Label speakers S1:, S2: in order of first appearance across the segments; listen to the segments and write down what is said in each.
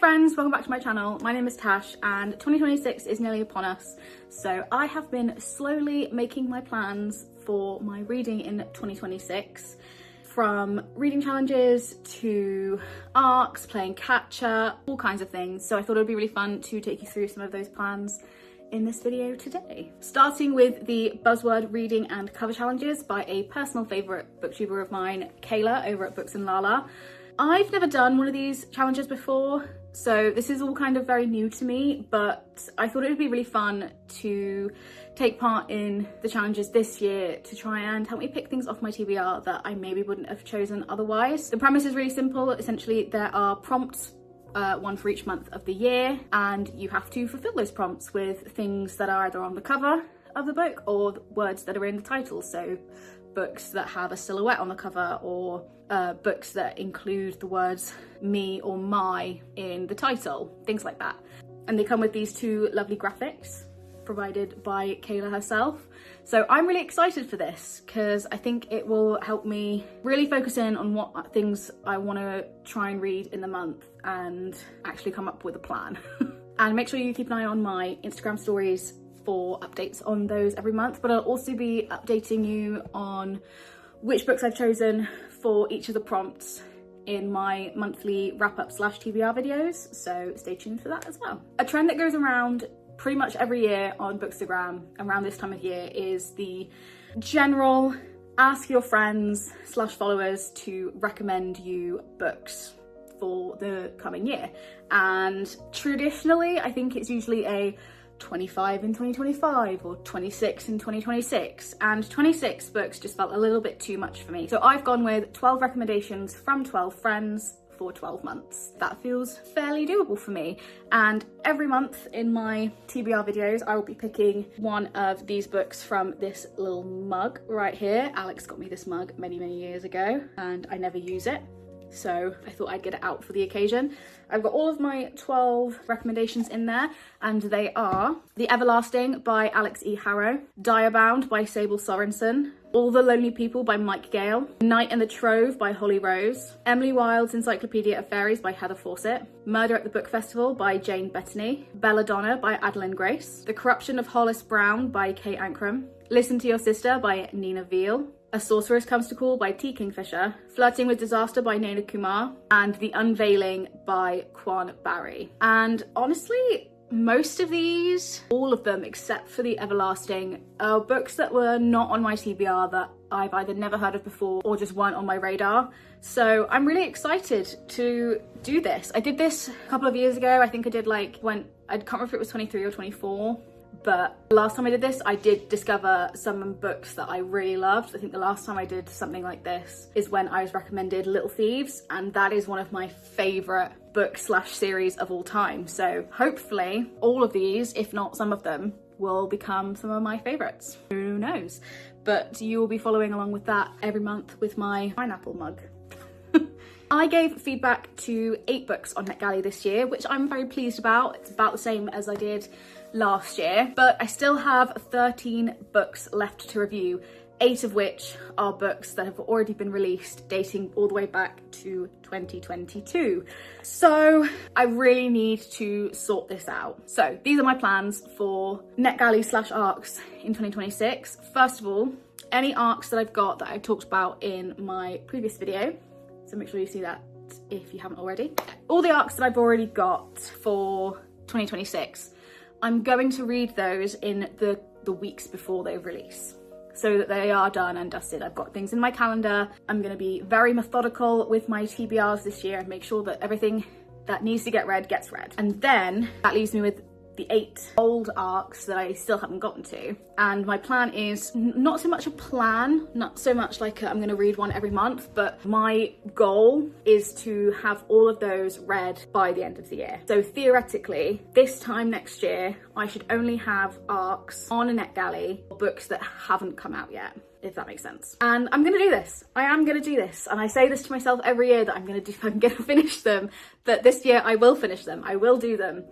S1: friends, welcome back to my channel. My name is Tash and 2026 is nearly upon us. So I have been slowly making my plans for my reading in 2026. From reading challenges to ARCs, playing catch-up, all kinds of things. So I thought it would be really fun to take you through some of those plans in this video today. Starting with the Buzzword reading and cover challenges by a personal favourite booktuber of mine, Kayla, over at BooksandLala. I've never done one of these challenges before, so this is all kind of very new to me, but I thought it would be really fun to take part in the challenges this year to try and help me pick things off my TBR that I maybe wouldn't have chosen otherwise. The premise is really simple. Essentially, there are prompts, one for each month of the year, and you have to fulfill those prompts with things that are either on the cover of the book or the words that are in the title. So books that have a silhouette on the cover, or books that include the words me or my in the title, things like that. And they come with these two lovely graphics provided by Kayla herself. So I'm really excited for this because I think it will help me really focus in on what things I want to try and read in the month and actually come up with a plan. And make sure you keep an eye on my Instagram stories for updates on those every month, but I'll also be updating you on which books I've chosen for each of the prompts in my monthly wrap-up / TBR videos, so stay tuned for that as well. A trend that goes around pretty much every year on Bookstagram around this time of year is the general ask your friends / followers to recommend you books for the coming year. And traditionally, I think it's usually a 25 in 2025 or 26 in 2026, and 26 books just felt a little bit too much for me. So I've gone with 12 recommendations from 12 friends for 12 months. That feels fairly doable for me. And every month in my TBR videos, I will be picking one of these books from this little mug right here. Alex got me this mug many years ago and I never use it, so I thought I'd get it out for the occasion. I've got all of my 12 recommendations in there, and they are The Everlasting by Alex E. Harrow, Direbound by Sable Sorensen, All the Lonely People by Mike Gale, Night and the Trove by Holly Rose, Emily Wilde's Encyclopedia of Fairies by Heather Fawcett, Murder at the Book Festival by Jane Bettany, Belladonna by Adeline Grace, The Corruption of Hollis Brown by Kay Ankrum, Listen to Your Sister by Nina Veal, A Sorceress Comes to Call by T. Kingfisher, Flirting with Disaster by Naina Kumar, and The Unveiling by Quan Barry. And honestly, most of these, all of them except for The Everlasting, are books that were not on my TBR, that I've either never heard of before or just weren't on my radar. So I'm really excited to do this. I did this a couple of years ago. I think I did I can't remember if it was 23 or 24. But last time I did this, I did discover some books that I really loved. I think the last time I did something like this is when I was recommended Little Thieves, and that is one of my favourite book / series of all time. So hopefully all of these, if not some of them, will become some of my favourites. Who knows? But you will be following along with that every month with my pineapple mug. I gave feedback to 8 books on NetGalley this year, which I'm very pleased about. It's about the same as I did last year, but I still have 13 books left to review, 8 of which are books that have already been released, dating all the way back to 2022. So I really need to sort this out. So these are my plans for NetGalley / ARCs in 2026. First of all, any ARCs that I've got that I talked about in my previous video, so make sure you see that if you haven't already. All the ARCs that I've already got for 2026, I'm going to read those in the weeks before they release, so that they are done and dusted. I've got things in my calendar. I'm going to be very methodical with my TBRs this year and make sure that everything that needs to get read gets read. And then that leaves me with the 8 old ARCs that I still haven't gotten to. And my plan is not so much a plan, not so much like I'm going to read one every month, but my goal is to have all of those read by the end of the year. So theoretically, this time next year, I should only have ARCs on a NetGalley, books that haven't come out yet, if that makes sense. And I'm gonna do this. I am gonna do this. And I say this to myself every year that I'm gonna finish them, but this year I will finish them. I will do them.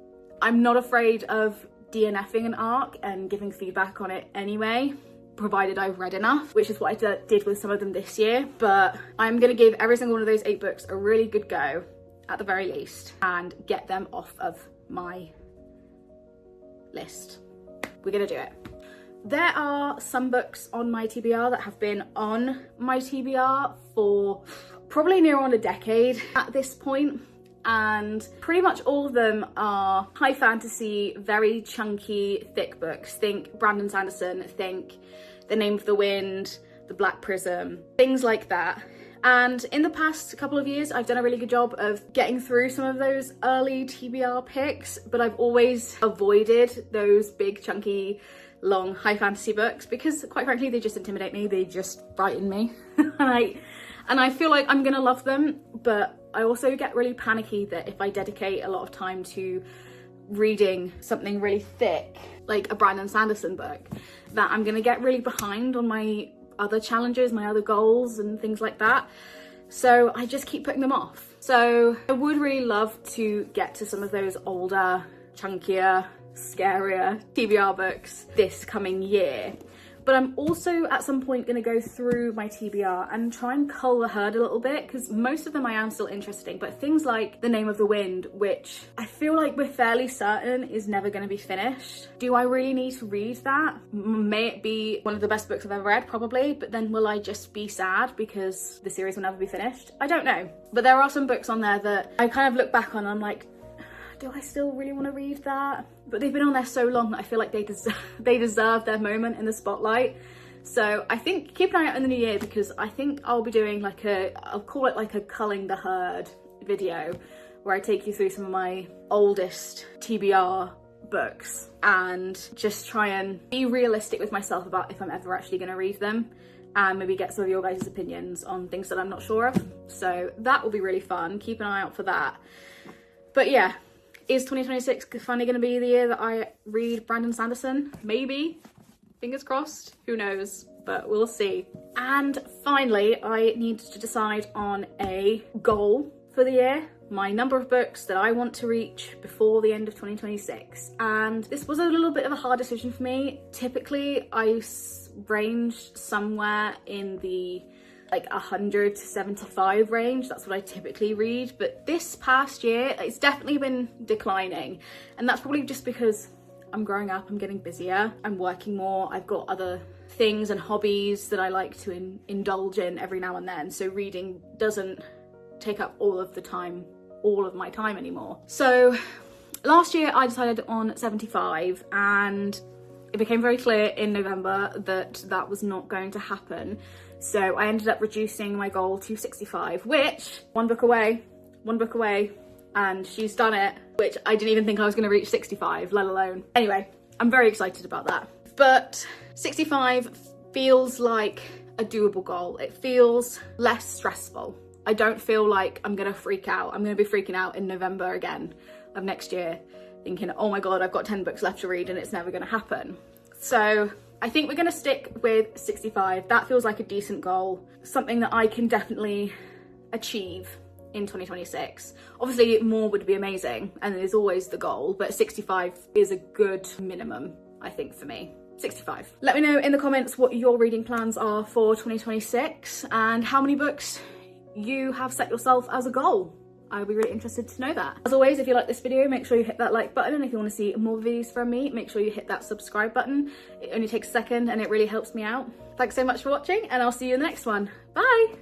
S1: I'm not afraid of DNFing an ARC and giving feedback on it anyway, provided I've read enough, which is what I did with some of them this year. But I'm gonna give every single one of those 8 books a really good go at the very least and get them off of my list. We're gonna do it. There are some books on my TBR that have been on my TBR for probably near on a decade at this point, and pretty much all of them are high fantasy, very chunky, thick books. Think Brandon Sanderson, think The Name of the Wind, The Black Prism, things like that. And in the past couple of years, I've done a really good job of getting through some of those early TBR picks, but I've always avoided those big, chunky, long, high fantasy books because, quite frankly, they just intimidate me. They just frighten me. and I feel like I'm gonna love them, but I also get really panicky that if I dedicate a lot of time to reading something really thick, like a Brandon Sanderson book, that I'm gonna get really behind on my other challenges, my other goals and things like that. So I just keep putting them off. So I would really love to get to some of those older, chunkier, scarier TBR books this coming year. But I'm also at some point going to go through my TBR and try and cull the herd a little bit, because most of them I am still interested, but things like The Name of the Wind, which I feel like we're fairly certain is never going to be finished. Do I really need to read that? May it be one of the best books I've ever read? Probably, but then will I just be sad because the series will never be finished? I don't know. But there are some books on there that I kind of look back on and I'm like, do I still really want to read that? But they've been on there so long that I feel like they deserve their moment in the spotlight. So I think keep an eye out in the new year, because I think I'll be doing like I'll call it like a culling the herd video, where I take you through some of my oldest TBR books and just try and be realistic with myself about if I'm ever actually going to read them, and maybe get some of your guys' opinions on things that I'm not sure of. So that will be really fun. Keep an eye out for that. But yeah, is 2026 finally going to be the year that I read Brandon Sanderson? Maybe. Fingers crossed. Who knows? But we'll see. And finally, I need to decide on a goal for the year. My number of books that I want to reach before the end of 2026. And this was a little bit of a hard decision for me. Typically, I ranged somewhere in the 100 to 75 range. That's what I typically read, but this past year it's definitely been declining, and that's probably just because I'm growing up, I'm getting busier, I'm working more, I've got other things and hobbies that I like to indulge in every now and then, so reading doesn't take up all of my time anymore. So last year I decided on 75, and it became very clear in November that that was not going to happen. So I ended up reducing my goal to 65, which one book away, and she's done it, which I didn't even think I was going to reach 65, let alone. Anyway, I'm very excited about that. But 65 feels like a doable goal. It feels less stressful. I don't feel like I'm going to freak out. I'm going to be freaking out in November again of next year, thinking, oh my God, I've got 10 books left to read and it's never going to happen. So I think we're going to stick with 65. That feels like a decent goal, something that I can definitely achieve in 2026. Obviously more would be amazing, and it is always the goal, but 65 is a good minimum, I think, for me. 65. Let me know in the comments what your reading plans are for 2026 and how many books you have set yourself as a goal. I'd be really interested to know that. As always, if you like this video, make sure you hit that like button, and if you want to see more videos from me, make sure you hit that subscribe button. It only takes a second and it really helps me out. Thanks so much for watching, and I'll see you in the next one. Bye!